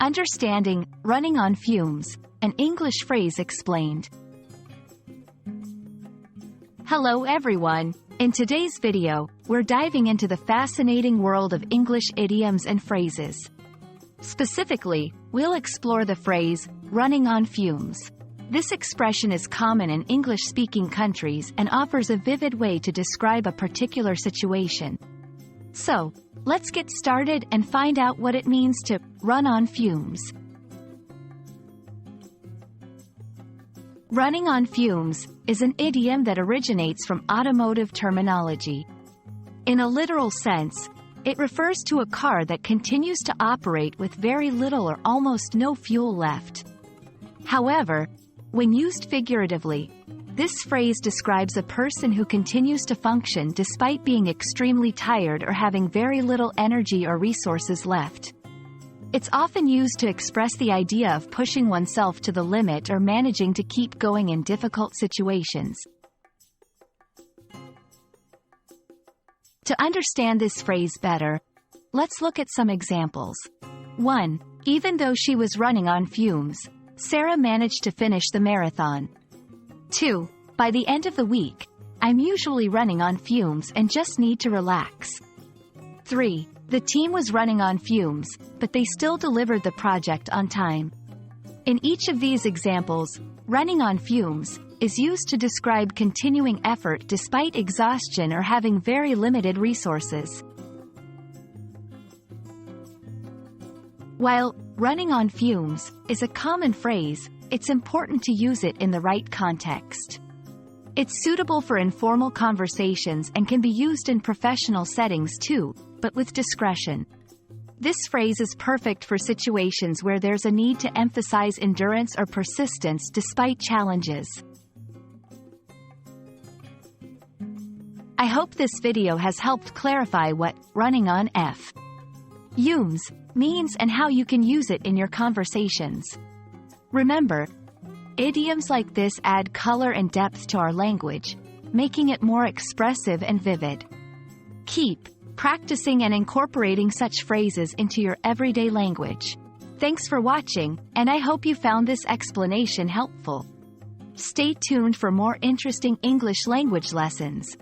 Understanding running on fumes, an English phrase explained. Hello everyone. In today's video, we're diving into the fascinating world of English idioms and phrases. Specifically, we'll explore the phrase, running on fumes. This expression is common in English-speaking countries and offers a vivid way to describe a particular situation. So, let's get started and find out what it means to run on fumes. Running on fumes is an idiom that originates from automotive terminology. In a literal sense, it refers to a car that continues to operate with very little or almost no fuel left. However, when used figuratively, this phrase describes a person who continues to function despite being extremely tired or having very little energy or resources left. It's often used to express the idea of pushing oneself to the limit or managing to keep going in difficult situations. To understand this phrase better, let's look at some examples. 1. Even though she was running on fumes, Sarah managed to finish the marathon. 2. By the end of the week, I'm usually running on fumes and just need to relax. 3. The team was running on fumes, but they still delivered the project on time. In each of these examples, running on fumes is used to describe continuing effort despite exhaustion or having very limited resources. While running on fumes is a common phrase, it's important to use it in the right context. It's suitable for informal conversations and can be used in professional settings too, but with discretion. This phrase is perfect for situations where there's a need to emphasize endurance or persistence despite challenges. I hope this video has helped clarify what running on fumes means and how you can use it in your conversations. Remember, idioms like this add color and depth to our language, making it more expressive and vivid. Keep practicing and incorporating such phrases into your everyday language. Thanks for watching, and I hope you found this explanation helpful. Stay tuned for more interesting English language lessons.